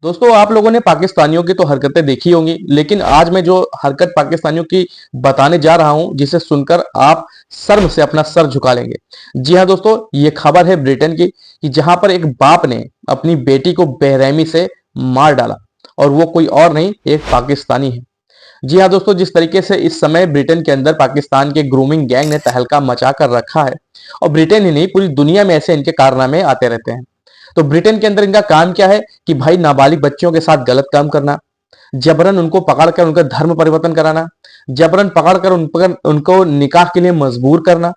दोस्तों आप लोगों ने पाकिस्तानियों की तो हरकतें देखी होंगी, लेकिन आज मैं जो हरकत पाकिस्तानियों की बताने जा रहा हूं जिसे सुनकर आप शर्म से अपना सर झुका लेंगे। जी हां दोस्तों, ये खबर है ब्रिटेन की कि जहां पर एक बाप ने अपनी बेटी को बेरहमी से मार डाला और वो कोई और नहीं, एक पाकिस्तानी है। जी हाँ दोस्तों, जिस तरीके से इस समय ब्रिटेन के अंदर पाकिस्तान के ग्रूमिंग गैंग ने तहलका मचा कर रखा है, और ब्रिटेन ही नहीं पूरी दुनिया में ऐसे इनके कारनामे आते रहते हैं। तो ब्रिटेन के अंदर इनका काम क्या है कि भाई नाबालिग बच्चियों के साथ गलत काम करना, जबरन उनको पकड़कर उनका धर्म परिवर्तन कराना, जबरन पकड़कर उन पर उनको निकाह के लिए मजबूर करना।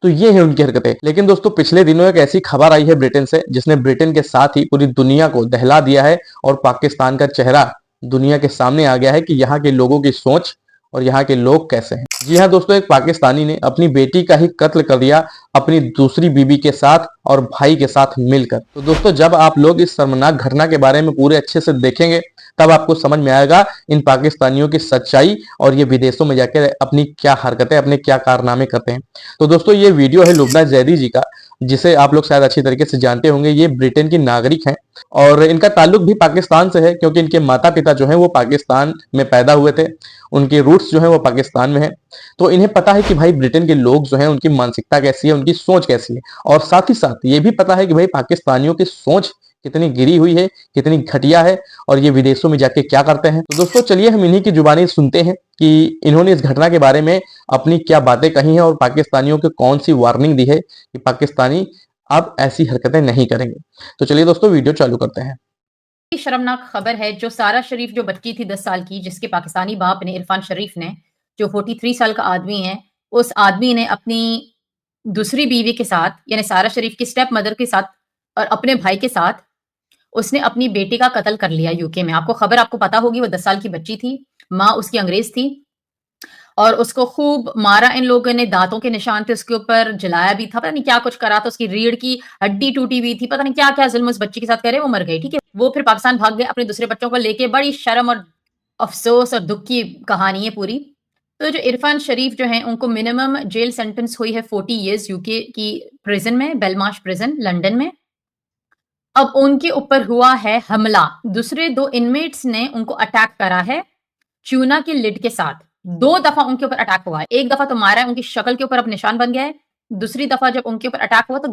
तो ये है उनकी हरकतें। लेकिन दोस्तों पिछले दिनों एक ऐसी खबर आई है ब्रिटेन से जिसने ब्रिटेन के साथ ही पूरी दुनिया को दहला दिया है, और पाकिस्तान का चेहरा दुनिया के सामने आ गया है कि यहाँ के लोगों की सोच और यहाँ के लोग कैसे हैं। जी हाँ दोस्तों, एक पाकिस्तानी ने अपनी बेटी का ही कत्ल कर दिया अपनी दूसरी बीवी के साथ और भाई के साथ मिलकर। तो दोस्तों जब आप लोग इस शर्मनाक घटना के बारे में पूरे अच्छे से देखेंगे तब आपको समझ में आएगा इन पाकिस्तानियों की सच्चाई, और ये विदेशों में जाकर अपनी क्या हरकतें, अपने क्या कारनामे करते हैं। तो दोस्तों ये वीडियो है लुबना जैदी जी का, जिसे आप लोग शायद अच्छी तरीके से जानते होंगे। ये ब्रिटेन की नागरिक हैं और इनका ताल्लुक भी पाकिस्तान से है, क्योंकि इनके माता पिता जो हैं वो पाकिस्तान में पैदा हुए थे, उनके रूट्स जो हैं वो पाकिस्तान में है। तो इन्हें पता है कि भाई ब्रिटेन के लोग जो हैं उनकी मानसिकता कैसी है, उनकी सोच कैसी है, और साथ ही साथ ये भी पता है कि भाई पाकिस्तानियों की सोच कितनी गिरी हुई है, कितनी घटिया है, और ये विदेशों में जाके क्या करते हैं। तो दोस्तों चलिए हम इन्हीं की जुबानी सुनते हैं कि इन्होंने इस घटना के बारे में अपनी क्या बातें कही हैं और पाकिस्तानियों को कौन सी वार्निंग दी है कि पाकिस्तानी अब ऐसी हरकतें नहीं करेंगे। तो चलिए दोस्तों वीडियो चालू करते हैं। शर्मनाक खबर है जो सारा शरीफ जो बच्ची थी 10 साल की, जिसके पाकिस्तानी बाप ने, इरफान शरीफ ने, जो 43 साल का आदमी है, उस आदमी ने अपनी दूसरी बीवी के साथ यानी सारा शरीफ की स्टेप मदर के साथ और अपने भाई के साथ उसने अपनी बेटी का कत्ल कर लिया यूके में। आपको खबर आपको पता होगी, वो 10 साल की बच्ची थी, माँ उसकी अंग्रेज थी और उसको खूब मारा इन लोगों ने, दांतों के निशान थे उसके ऊपर, जलाया भी था, पता नहीं क्या कुछ करा था, उसकी रीढ़ की हड्डी टूटी हुई थी, पता नहीं क्या-क्या ज़ुल्म उस बच्ची के साथ करे, वो मर गई, ठीक है। वो फिर पाकिस्तान भाग गए अपने दूसरे बच्चों को लेके, बड़ी शर्म और अफ़सोस और दुःख की कहानी है पूरी। तो जो इरफान शरीफ जो हैं, उनको मिनिमम जेल सेंटेंस हुई है 40 इयर्स यूके की प्रिज़न में, बेलमाश प्रिज़न लंदन में। अब उनके ऊपर हुआ है हमला, दूसरे 2 इनमेट्स ने उनको अटैक करा है चूना की लिड के साथ। 2 दफ़ा उनके ऊपर अटैक हुआ है। एक दफ़ा तो मारा है, उनकी शक्ल के ऊपर अब निशान बन गया है। दूसरी दफ़ा जब उनके ऊपर अटैक हुआ तो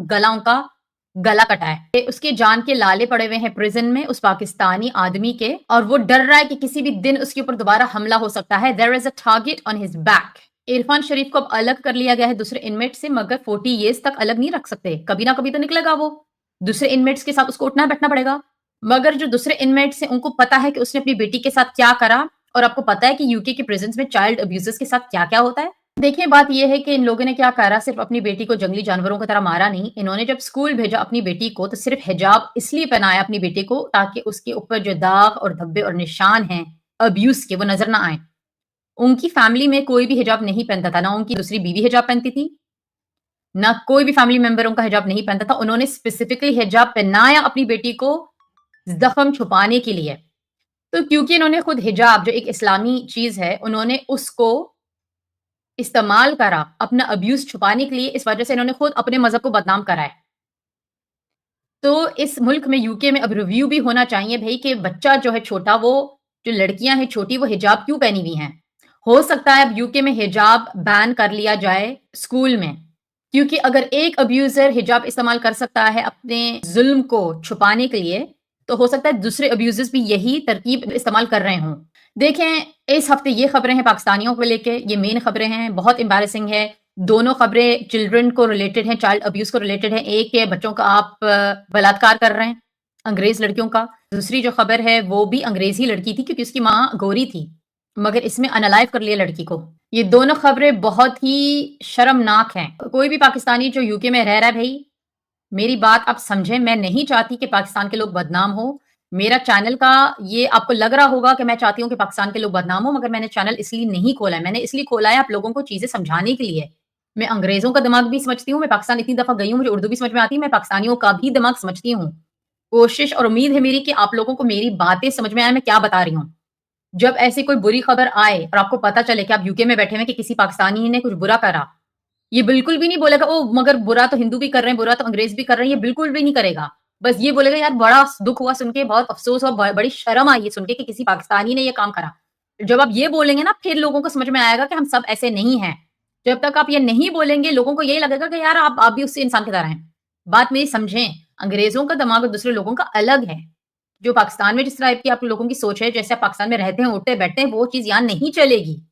गला कटा है। उसकी जान के लाले पड़े हुए हैं प्रिज़न में उस पाकिस्तानी आदमी के, और वो डर रहा है कि किसी भी दिन उसके ऊपर दोबारा हमला हो सकता है। There is a target on his back. Irfan Sharif को अब अलग कर लिया गया है दूसरे इनमेट से, मगर 40 इयर्स तक अलग नहीं रख सकते। कभी ना कभी तो निकलेगा वो। दूसरे इनमेट्स के साथ उसको उठना-बैठना पड़ेगा। मगर जो दूसरे इनमेट्स हैं, उनको पता है कि उसने अपनी बेटी के साथ क्या करा, और आपको पता है कि यूके के प्रिजन्स में चाइल्ड अब्यूज़र्स के साथ क्या-क्या होता है। देखिए बात ये है कि इन लोगों ने क्या करा, सिर्फ़ अपनी बेटी को जंगली जानवरों की तरह मारा नहीं। इन्होंने जब स्कूल भेजा अपनी बेटी को, तो सिर्फ़ हिजाब इसलिए पहनाया अपनी बेटी को ताकि उसके ऊपर जो दाग और धब्बे और निशान हैं अब्यूज़ के, वो नज़र ना आएँ। उनकी फैमिली में कोई भी हिजाब नहीं पहनता था, ना उनकी दूसरी बीवी हिजाब पहनती थी, ना कोई भी फैमिली मेंबर उनका हिजाब नहीं पहनता था। उन्होंने स्पेसिफिकली हिजाब पहनाया अपनी बेटी को ज़ख्म छुपाने के लिए। तो क्योंकि इन्होंने खुद हिजाब जो एक इस्लामी चीज़ है, उन्होंने उसको इस्तेमाल करा अपना अब्यूज़ छुपाने के लिए, इस वजह से इन्होंने खुद अपने मज़हब को बदनाम करा है। तो इस मुल्क में, यूके में अब रिव्यू भी होना चाहिए भई कि बच्चा जो है छोटा, वो जो लड़कियाँ हैं छोटी, वो हिजाब क्यों पहनी हुई हैं? हो सकता है अब यूके में हिजाब बैन कर लिया जाए स्कूल में, क्योंकि अगर एक अब्यूज़र हिजाब इस्तेमाल कर सकता है अपने ज़ुल्म को छुपाने के लिए, तो हो सकता है दूसरे अब्यूज़र्स भी यही तरकीब इस्तेमाल कर रहे हों। देखें, इस हफ़्ते ये खबरें हैं पाकिस्तानियों को लेके, ये मेन खबरें हैं, बहुत एम्बैरेसिंग है। दोनों खबरें चिल्ड्रन को रिलेटेड हैं, चाइल्ड अब्यूज़ को रिलेटेड हैं। एक है बच्चों का आप बलात्कार कर रहे हैं, अंग्रेज़ लड़कियों का। दूसरी जो खबर है वो भी अंग्रेज़ी लड़की थी, क्योंकि उसकी माँ गोरी थी, मगर इसमें अनअलाइव कर लिया लड़की को। ये दोनों खबरें बहुत ही शर्मनाक हैं। कोई भी पाकिस्तानी जो यूके में रह रहा है भई, मेरी बात आप समझें, मैं नहीं चाहती कि पाकिस्तान के लोग बदनाम हो। मेरा चैनल का ये आपको लग रहा होगा कि मैं चाहती हूँ कि पाकिस्तान के लोग बदनाम हो, मगर मैंने चैनल इसलिए नहीं खोला है। मैंने इसलिए खोला है आप लोगों को चीज़ें समझाने के लिए। मैं अंग्रेज़ों का दिमाग भी समझती हूँ, मैं पाकिस्तान इतनी दफ़ा गई हूँ, मुझे उर्दू भी समझ में आती है, मैं पाकिस्तानियों का भी दिमाग समझती हूँ। कोशिश और उम्मीद है मेरी कि आप लोगों को मेरी बातें समझ में आए, मैं क्या बता रही हूँ। जब ऐसी कोई बुरी खबर आए और आपको पता चले कि आप यूके में बैठे हुए हैं कि किसी पाकिस्तानी ने कुछ बुरा करा, ये बिल्कुल भी नहीं बोलेगा, ओह! मगर बुरा तो हिंदू भी कर रहे हैं, बुरा तो अंग्रेज़ भी कर रहे हैं, ये बिल्कुल भी नहीं करेगा। बस ये बोलेगा यार बड़ा दुःख हुआ सुन के, बहुत अफ़सोस और बड़ी शर्म आई है सुन के कि किसी पाकिस्तानी ने ये काम करा। जब आप ये बोलेंगे ना फिर लोगों को समझ में आएगा कि हम सब ऐसे नहीं हैं। जब तक आप ये नहीं बोलेंगे लोगों को यही लगेगा कि यार आप भी उसी इंसान की तरह हैं। बात मेरी समझें, अंग्रेज़ों का दिमाग और दूसरे लोगों का अलग है। जो पाकिस्तान में जिस टाइप की आप लोगों की सोच है, जैसे आप पाकिस्तान में रहते हैं, उठते-बैठते हैं, वो चीज़ यहाँ नहीं चलेगी।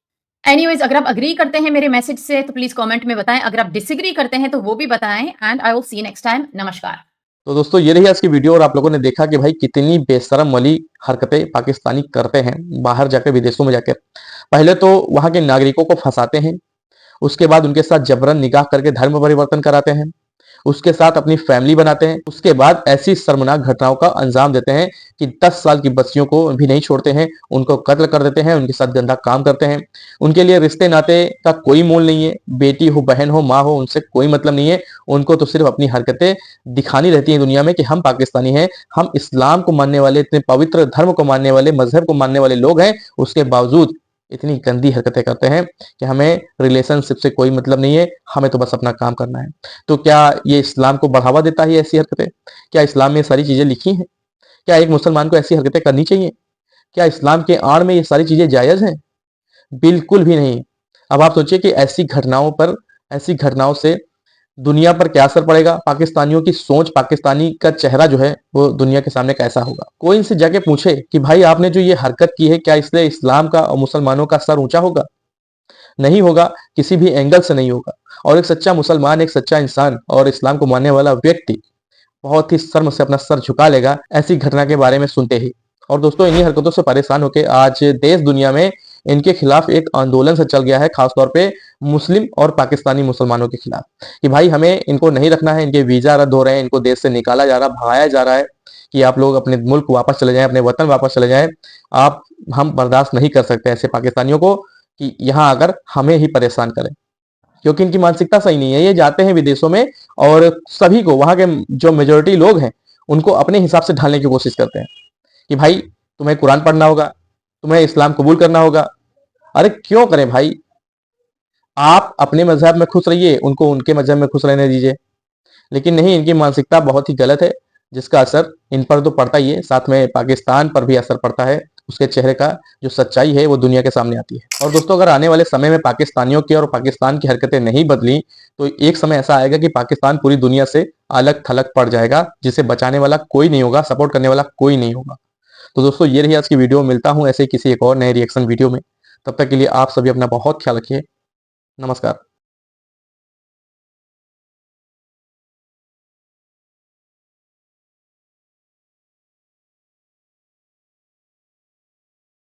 एनीवेज़ अगर आप एग्री करते हैं मेरे मैसेज से तो प्लीज़ कमेंट में बताएँ। अगर आप डिसएग्री करते हैं तो वो भी बताएँ and I will see you next time. नमस्कार। तो दोस्तों ये रही आज की वीडियो और आप लोगों ने देखा कि भाई कितनी बेशरम वाली हरकतें पाकिस्तानी करते हैं बाहर जाकर, विदेशों में जाकर। पहले तो वहां के नागरिकों को फंसाते हैं, उसके बाद उनके साथ जबरन निकाह करके धर्म परिवर्तन कराते हैं, उसके साथ अपनी फैमिली बनाते हैं, उसके बाद ऐसी शर्मनाक घटनाओं का अंजाम देते हैं कि 10 साल की बच्चियों को भी नहीं छोड़ते हैं, उनको कत्ल कर देते हैं, उनके साथ गंदा काम करते हैं। उनके लिए रिश्ते नाते का कोई मोल नहीं है, बेटी हो, बहन हो, माँ हो, उनसे कोई मतलब नहीं है। उनको तो सिर्फ अपनी हरकतें दिखानी रहती हैं दुनिया में कि हम पाकिस्तानी हैं, हम इस्लाम को मानने वाले, इतने पवित्र धर्म को मानने वाले, मजहब को मानने वाले लोग हैं। उसके बावजूद इतनी गंदी हरकतें करते हैं कि हमें रिलेशनशिप से कोई मतलब नहीं है, हमें तो बस अपना काम करना है। तो क्या ये इस्लाम को बढ़ावा देता है ऐसी हरकतें? क्या इस्लाम में ये सारी चीजें लिखी हैं? क्या एक मुसलमान को ऐसी हरकतें करनी चाहिए? क्या इस्लाम के आड़ में ये सारी चीजें जायज हैं? बिल्कुल भी नहीं। अब आप सोचिए कि ऐसी घटनाओं से दुनिया पर क्या असर पड़ेगा, पाकिस्तानियों की सोच, पाकिस्तानी का चेहरा जो है वो दुनिया के सामने कैसा होगा। कोई इनसे जाके पूछे कि भाई आपने जो ये हरकत की है, क्या इससे इस्लाम का और मुसलमानों का सर ऊंचा होगा? नहीं होगा, किसी भी एंगल से नहीं होगा। और एक सच्चा मुसलमान, एक सच्चा इंसान और इस्लाम को मानने वाला व्यक्ति बहुत ही शर्म से अपना सर झुका लेगा ऐसी घटना के बारे में सुनते ही। और दोस्तों इन्हीं हरकतों से परेशान होकर आज देश दुनिया में इनके खिलाफ एक आंदोलन से चल गया है, खासतौर पे मुस्लिम और पाकिस्तानी मुसलमानों के खिलाफ, कि भाई हमें इनको नहीं रखना है, इनके वीजा रद्द हो रहे हैं, इनको देश से निकाला जा रहा, भगाया जा रहा है, कि आप लोग अपने मुल्क वापस चले जाएं, अपने वतन वापस चले जाएं। आप हम बर्दाश्त नहीं कर सकते ऐसे पाकिस्तानियों को कि यहाँ आकर हमें ही परेशान करें, क्योंकि इनकी मानसिकता सही नहीं है। ये जाते हैं विदेशों में और सभी को, वहां के जो मेजोरिटी लोग हैं उनको अपने हिसाब से ढालने की कोशिश करते हैं कि भाई तुम्हें कुरान पढ़ना होगा, तुम्हें इस्लाम कबूल करना होगा। अरे क्यों करें भाई, आप अपने मजहब में खुश रहिए, उनको उनके मजहब में खुश रहने दीजिए। लेकिन नहीं, इनकी मानसिकता बहुत ही गलत है, जिसका असर इन पर तो पड़ता ही है, साथ में पाकिस्तान पर भी असर पड़ता है। उसके चेहरे का जो सच्चाई है वो दुनिया के सामने आती है। और दोस्तों अगर आने वाले समय में पाकिस्तानियों की और पाकिस्तान की हरकतें नहीं बदली तो एक समय ऐसा आएगा कि पाकिस्तान पूरी दुनिया से अलग थलग पड़ जाएगा, जिसे बचाने वाला कोई नहीं होगा, सपोर्ट करने वाला कोई नहीं होगा। तो दोस्तों ये रही आज की वीडियो, मिलता हूं ऐसे ही किसी एक और नए रिएक्शन वीडियो में। तब तक के लिए आप सभी अपना बहुत ख्याल रखिए। नमस्कार।